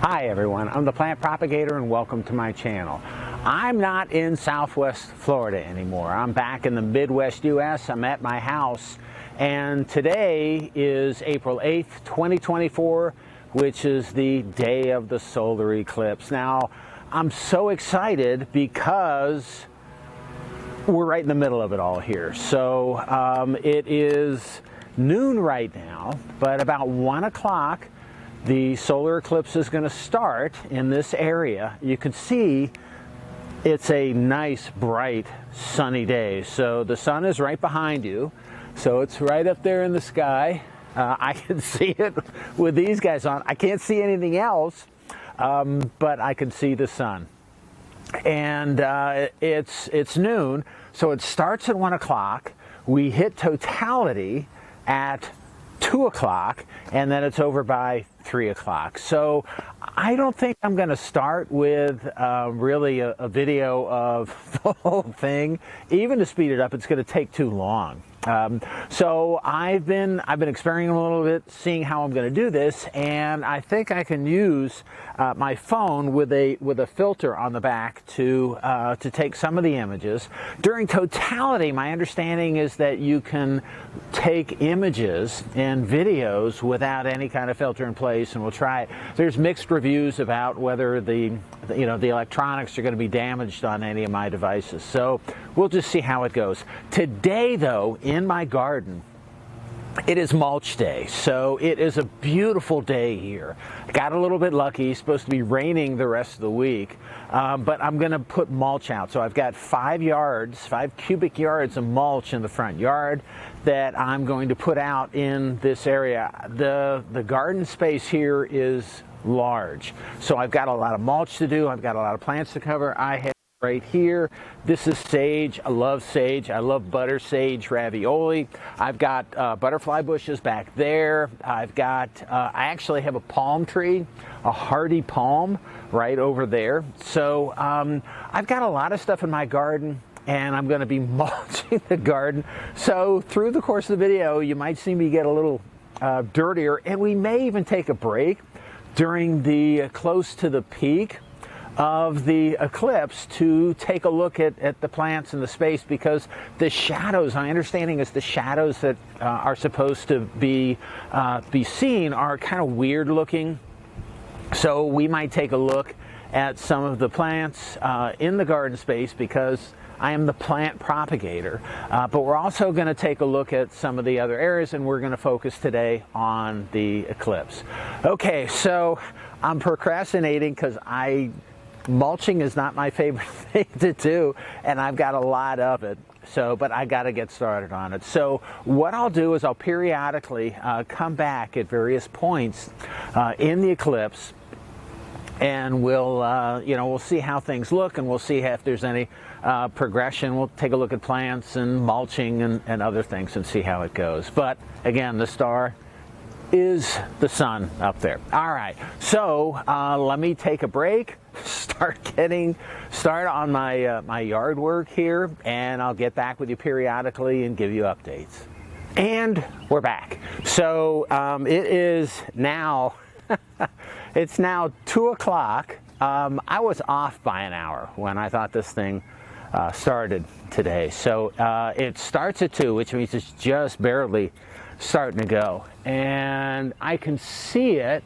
Hi everyone, I'm the Plant Propagator and welcome to my channel. I'm not in Southwest Florida anymore. I'm back in the Midwest US. I'm at my house and today is April 8th, 2024, which is the day of the solar eclipse. Now, I'm so excited because we're right in the middle of it all here. So it is noon right now, but about 1 o'clock the solar eclipse is going to start in this area. You can see it's a nice, bright, sunny day. So the sun is right behind you. So it's right up there in the sky. I can see it with these guys on. I can't see anything else, but I can see the sun. And it's noon, so it starts at 1 o'clock. We hit totality at 2 o'clock, and then it's over by 3 o'clock. So I don't think I'm going to start with really a video of the whole thing. Even to speed it up, it's going to take too long. So I've been experimenting a little bit, seeing how I'm going to do this, and I think I can use my phone with a filter on the back to take some of the images. During totality, my understanding is that you can take images and videos without any kind of filter in place, and we'll try it. There's mixed reviews about whether the electronics are going to be damaged on any of my devices. So we'll just see how it goes. Today, though, in my garden, it is mulch day, so it is a beautiful day here. Got a little bit lucky. It's supposed to be raining the rest of the week, but I'm going to put mulch out. So I've got 5 cubic yards of mulch in the front yard that I'm going to put out in this area. The garden space here is large, so I've got a lot of mulch to do. I've got a lot of plants to cover. I have right here, this is sage. I love sage. I love butter sage ravioli. I've got butterfly bushes back there. I've got, I actually have a palm tree, a hardy palm right over there. So I've got a lot of stuff in my garden, and I'm going to be mulching the garden. So through the course of the video, you might see me get a little dirtier, and we may even take a break during the close to the peak of the eclipse to take a look at the plants in the space, because the shadows, my understanding is the shadows that are supposed to be seen are kind of weird looking. So we might take a look at some of the plants in the garden space, because I am the plant propagator, but we're also going to take a look at some of the other areas, and we're going to focus today on the eclipse. Okay, so I'm procrastinating because mulching is not my favorite thing to do, and I've got a lot of it. So, but I got to get started on it. So what I'll do is I'll periodically come back at various points in the eclipse, and we'll see how things look, and we'll see if there's any progression. We'll take a look at plants and mulching and other things and see how it goes. But again, the star is the sun up there. All right, so let me take a break, start on my yard work here, and I'll get back with you periodically and give you updates. And we're back. So it is now it's now 2 o'clock. I was off by an hour when I thought this thing started today. So it starts at 2, which means it's just barely starting to go, and I can see it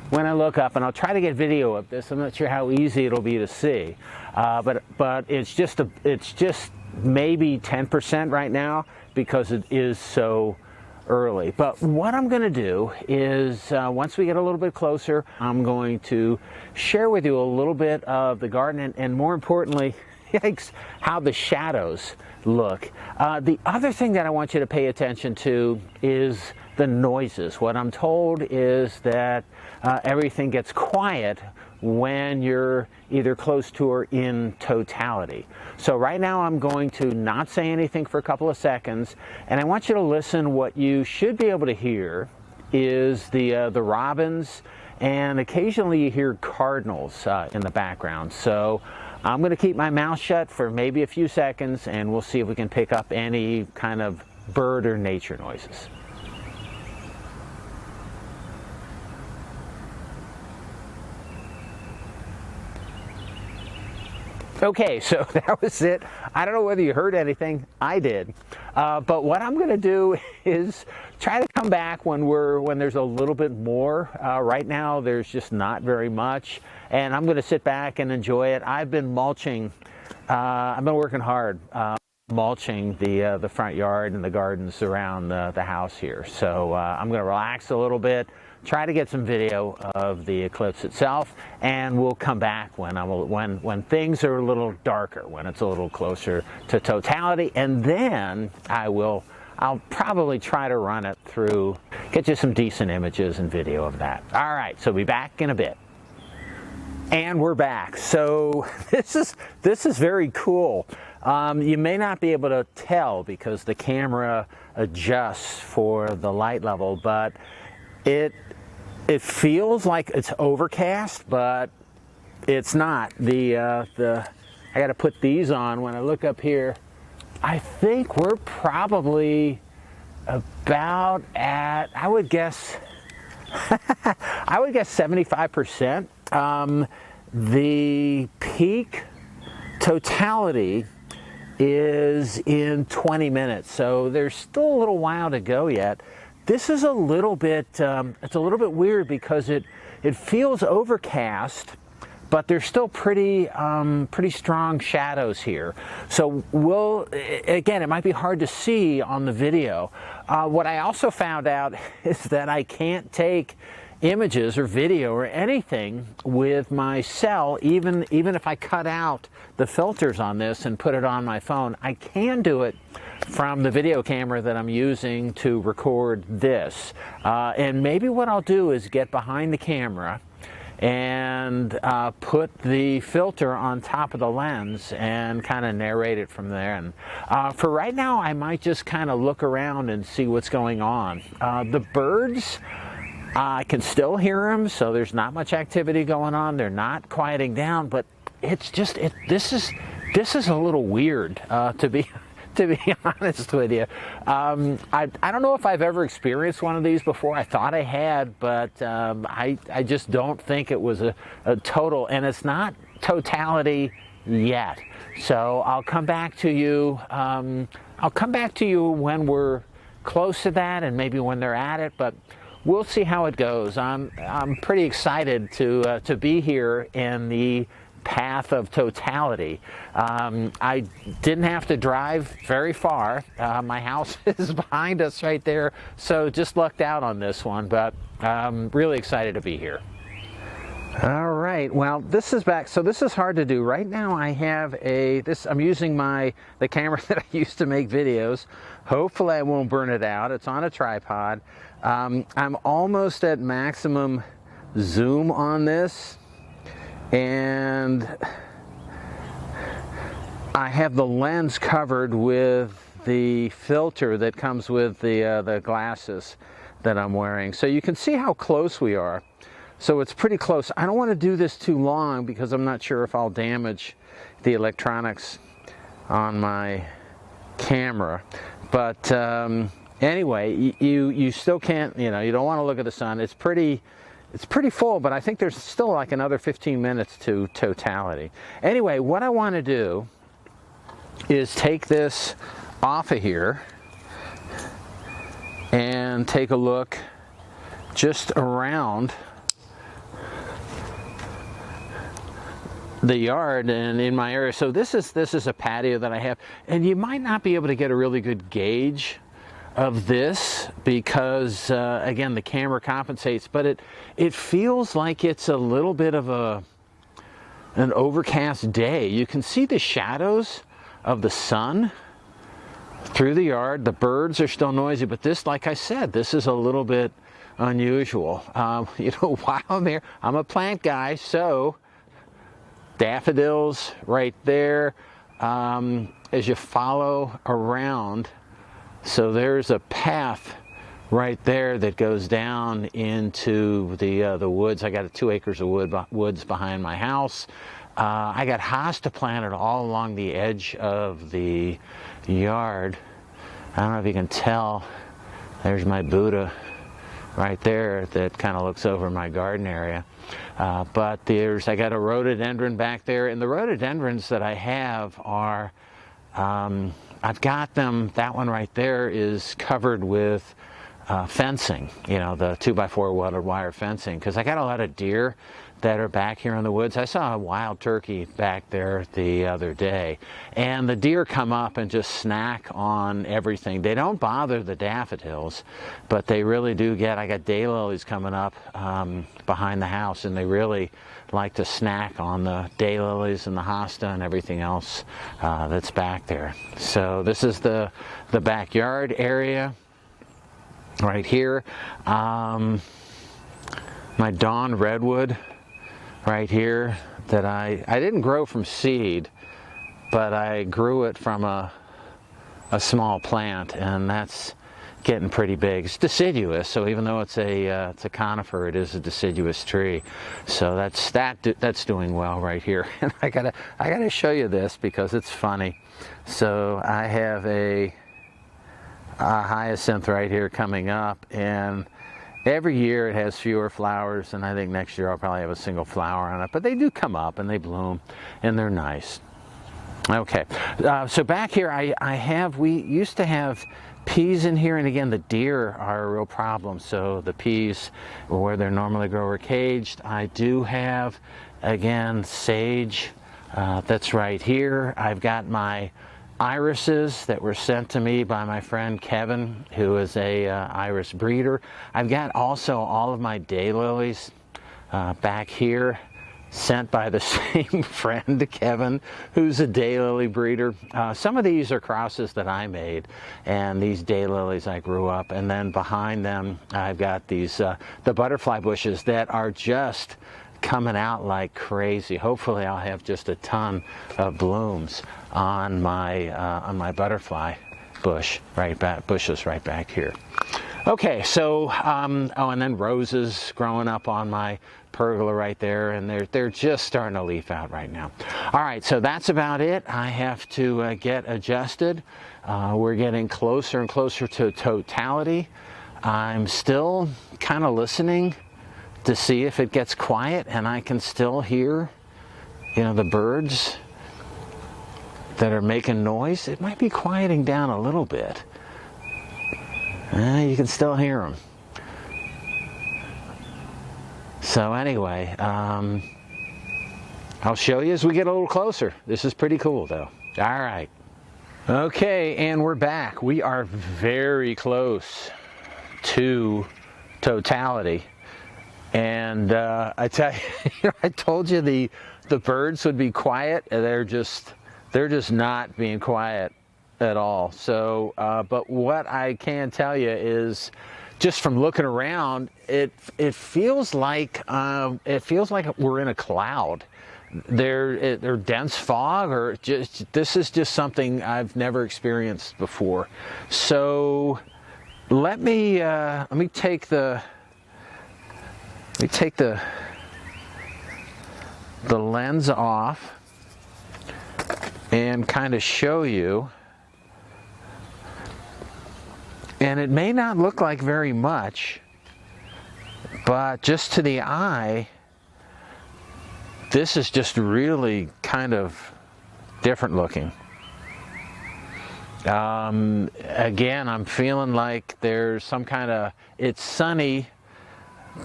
when I look up, and I'll try to get video of this. I'm not sure how easy it'll be to see, but it's just maybe 10% right now because it is so early. But what I'm going to do is once we get a little bit closer, I'm going to share with you a little bit of the garden, and more importantly, how the shadows look. The other thing that I want you to pay attention to is the noises. What I'm told is that everything gets quiet when you're either close to or in totality. So right now I'm going to not say anything for a couple of seconds, and I want you to listen. What you should be able to hear is the robins, and occasionally you hear cardinals in the background. So I'm going to keep my mouth shut for maybe a few seconds, and we'll see if we can pick up any kind of bird or nature noises. Okay, so that was it. I don't know whether you heard anything. I did. But what I'm going to do is try to come back when there's a little bit more. Right now, there's just not very much. And I'm going to sit back and enjoy it. I've been mulching. I've been working hard mulching the front yard and the gardens around the house here. So I'm going to relax a little bit, try to get some video of the eclipse itself, and we'll come back when things are a little darker, when it's a little closer to totality, and then I'll probably try to run it through, get you some decent images and video of that. All right, so be back in a bit. And we're back. So this is very cool. You may not be able to tell because the camera adjusts for the light level, but it feels like it's overcast, but it's not. I got to put these on. When I look up here, I think we're probably about at, I would guess 75%. The peak totality is in 20 minutes, so there's still a little while to go yet. This is a little bit, it's a little bit weird because it feels overcast, but there's still pretty strong shadows here. So again, it might be hard to see on the video. What I also found out is that I can't take images or video or anything with my cell, even if I cut out the filters on this and put it on my phone. I can do it from the video camera that I'm using to record this. And maybe what I'll do is get behind the camera and put the filter on top of the lens and kind of narrate it from there. And for right now, I might just kind of look around and see what's going on. The birds, I can still hear them, so there's not much activity going on. They're not quieting down, but it's just this is a little weird to be honest with you. I don't know if I've ever experienced one of these before. I thought I had, but I just don't think it was a total, and it's not totality yet. So I'll come back to you. I'll come back to you when we're close to that, and maybe when they're at it, but we'll see how it goes. I'm pretty excited to be here in the path of totality. I didn't have to drive very far. My house is behind us right there, so just lucked out on this one, but I'm really excited to be here. All right, well, this is back. So this is hard to do. Right now I have I'm using the camera that I used to make videos. Hopefully I won't burn it out. It's on a tripod. I'm almost at maximum zoom on this, and I have the lens covered with the filter that comes with the glasses that I'm wearing. So you can see how close we are. So it's pretty close. I don't want to do this too long because I'm not sure if I'll damage the electronics on my camera. But anyway, you still can't, you don't want to look at the sun. It's pretty full, but I think there's still like another 15 minutes to totality. Anyway, what I want to do is take this off of here and take a look just around the yard and in my area. So this is a patio that I have, and you might not be able to get a really good gauge of this because again, the camera compensates, but it feels like it's a little bit of an overcast day. You can see the shadows of the sun through the yard. The birds are still noisy, but this, like I said, this is a little bit unusual. While I'm here, I'm a plant guy, so daffodils right there. As you follow around, so there's a path right there that goes down into the woods. I got 2 acres of woods behind my house. I got hosta planted all along the edge of the yard. I don't know if you can tell. There's my Buddha right there that kind of looks over my garden area. But I got a rhododendron back there, and the rhododendrons that I have are, I've got them, that one right there is covered with fencing, you know, the 2x4 welded wire fencing, because I got a lot of deer that are back here in the woods. I saw a wild turkey back there the other day, and the deer come up and just snack on everything. They don't bother the daffodils, but they really do I got daylilies coming up behind the house, and they really like to snack on the daylilies and the hosta and everything else that's back there. So this is the backyard area right here. My dawn redwood right here that I didn't grow from seed, but I grew it from a small plant, and that's getting pretty big. It's deciduous, so even though it's a conifer, it is a deciduous tree. So that's doing well right here. And I gotta show you this because it's funny. So I have a hyacinth right here coming up, and every year it has fewer flowers, and I think next year I'll probably have a single flower on it, but they do come up and they bloom and they're nice. Okay, so back here we used to have peas in here, and again the deer are a real problem, so the peas where they normally grow are caged. I do have, again, sage that's right here. I've got my irises that were sent to me by my friend Kevin, who is a iris breeder. I've got also all of my daylilies back here, sent by the same friend, Kevin, who's a daylily breeder. Some of these are crosses that I made, and these daylilies I grew up. And then behind them, I've got these the butterfly bushes that are just coming out like crazy. Hopefully I'll have just a ton of blooms on my butterfly bushes right back here. Okay, so oh, and then roses growing up on my pergola right there, and they're just starting to leaf out right now. All right, so that's about it. I have to get adjusted. We're getting closer and closer to totality. I'm still kind of listening to see if it gets quiet, and I can still hear, you know, the birds that are making noise. It might be quieting down a little bit. You can still hear them. So anyway, I'll show you as we get a little closer. This is pretty cool though. All right. Okay, and we're back. We are very close to totality. And I tell you, I told you the birds would be quiet, and they're just not being quiet at all. So, but what I can tell you is, just from looking around, it feels like we're in a cloud. They're dense fog, or this is just something I've never experienced before. So let me take the lens off and kind of show you. And it may not look like very much, but just to the eye, this is just really kind of different looking. Again, I'm feeling like there's some kind of, it's sunny,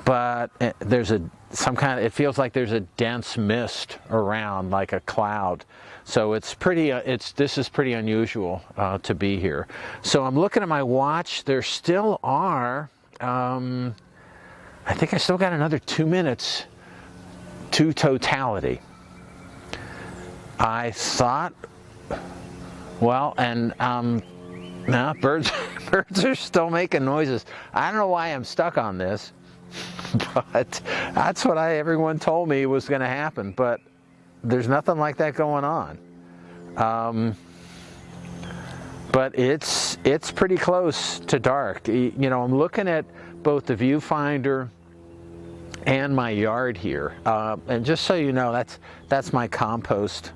but there's it feels like there's a dense mist around, like a cloud. So it's pretty, this is pretty unusual to be here. So I'm looking at my watch. There still are, I think I still got another 2 minutes to totality. I thought, well, and no, birds are still making noises. I don't know why I'm stuck on this, but that's what everyone told me was going to happen. But there's nothing like that going on. But it's pretty close to dark. You know, I'm looking at both the viewfinder and my yard here. And just so you know, that's my compost.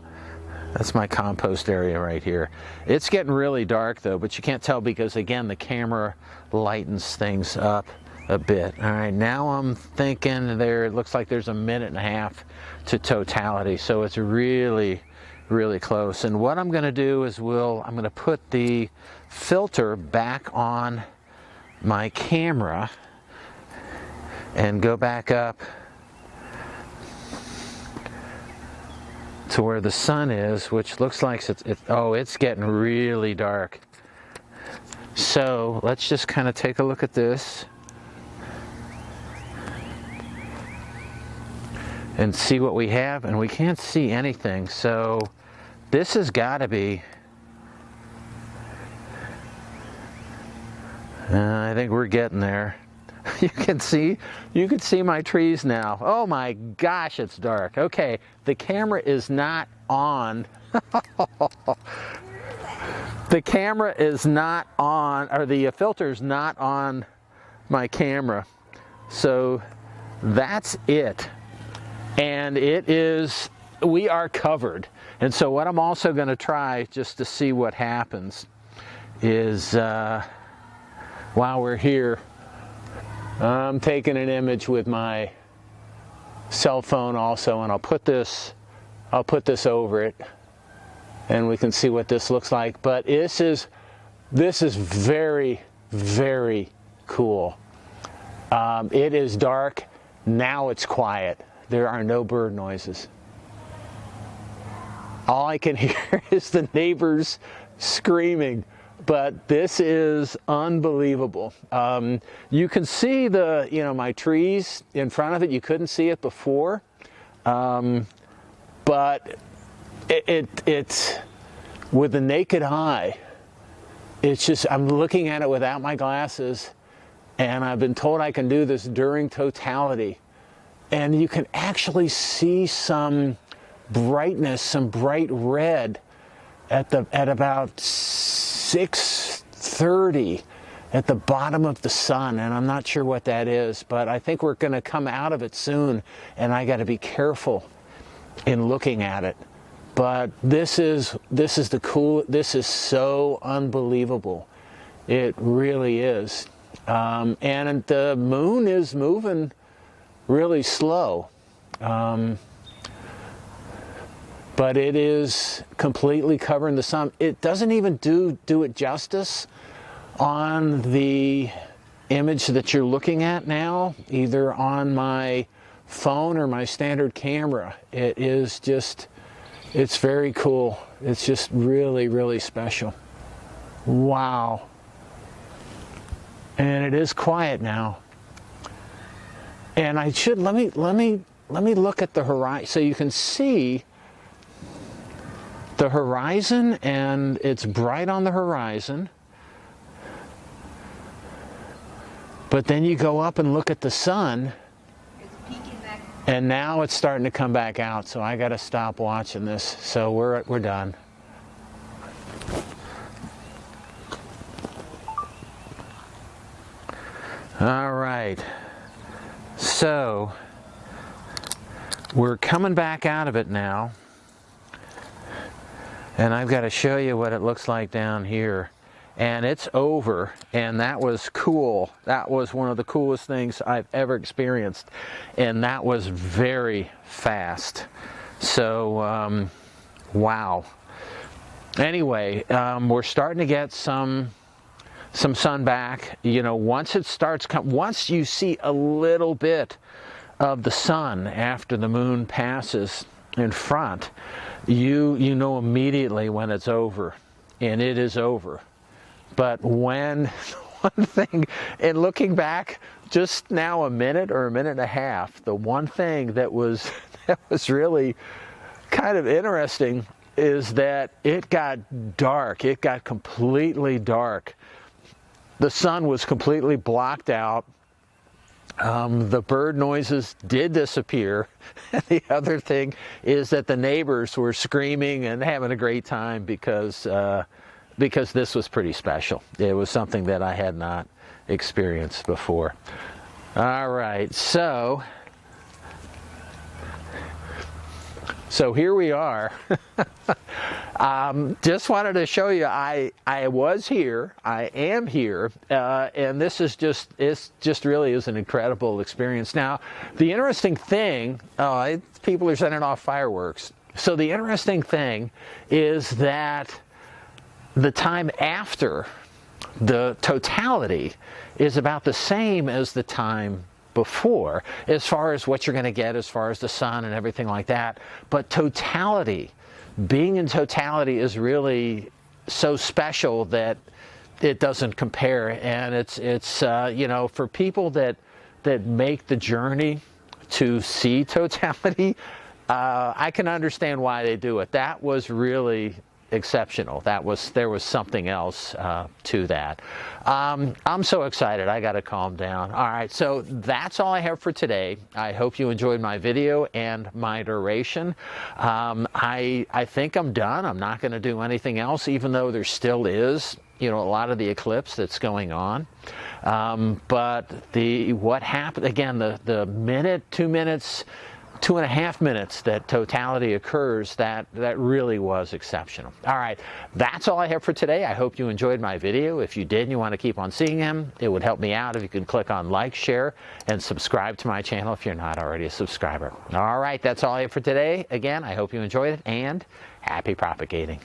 That's my compost area right here. It's getting really dark though, but you can't tell because again the camera lightens things up a bit. All right, now I'm thinking it looks like there's a minute and a half to totality, so it's really, really close. And what I'm going to do is I'm going to put the filter back on my camera and go back up to where the sun is, which looks like it's getting really dark. So let's just kind of take a look at this and see what we have, and we can't see anything. So this has got to be, I think we're getting there. You can see my trees now. Oh my gosh, it's dark. Okay, the camera is not on. The camera is not on, or the filter's not on my camera. So that's it. And we are covered. And so what I'm also going to try, just to see what happens, is while we're here, I'm taking an image with my cell phone also, and I'll put this over it, and we can see what this looks like. But this is very, very cool. It is dark. Now it's quiet. There are no bird noises. All I can hear is the neighbors screaming. But this is unbelievable. You can see my trees in front of it. You couldn't see it before, but it's with the naked eye. It's just, I'm looking at it without my glasses, and I've been told I can do this during totality, and you can actually see some brightness, some bright red at about 6:30 at the bottom of the sun, and I'm not sure what that is, but I think we're going to come out of it soon, and I got to be careful in looking at it. But this is so unbelievable. It really is. And the moon is moving really slow. But it is completely covering the sun. It doesn't even do it justice on the image that you're looking at now, either on my phone or my standard camera. It is just, it's very cool. It's just really, really special. Wow. And it is quiet now. And let me look at the horizon so you can see the horizon, and it's bright on the horizon. But then you go up and look at the sun, and now it's starting to come back out. So I got to stop watching this. So we're done. All right. So we're coming back out of it now. And I've got to show you what it looks like down here. And it's over, and that was cool. That was one of the coolest things I've ever experienced. And that was very fast. So, wow. Anyway, we're starting to get some sun back. You know, once you see a little bit of the sun after the moon passes in front, you know immediately when it's over, and it is over. But when one thing, and looking back just now a minute or a minute and a half, the one thing that was really kind of interesting is that it got dark. It got completely dark. The sun was completely blocked out. The bird noises did disappear. The other thing is that the neighbors were screaming and having a great time because this was pretty special. It was something that I had not experienced before. All right, so here we are. Just wanted to show you, I was here, I am here, and this is just really is an incredible experience. Now, the interesting thing, people are sending off fireworks. So the interesting thing is that the time after the totality is about the same as the time before, as far as what you're going to get as far as the sun and everything like that. But totality, being in totality, is really so special that it doesn't compare. And it's you know, for people that make the journey to see totality, I can understand why they do it. That was really exceptional. There was something else to that. I'm so excited. I got to calm down. All right, so that's all I have for today. I hope you enjoyed my video and my duration. I think I'm done. I'm not going to do anything else, even though there still is, you know, a lot of the eclipse that's going on. But what happened again? The minute, 2 minutes, 2.5 minutes that totality occurs, that really was exceptional. All right, that's all I have for today. I hope you enjoyed my video. If you did and you want to keep on seeing them, it would help me out if you could click on like, share, and subscribe to my channel if you're not already a subscriber. All right, that's all I have for today. Again, I hope you enjoyed it, and happy propagating.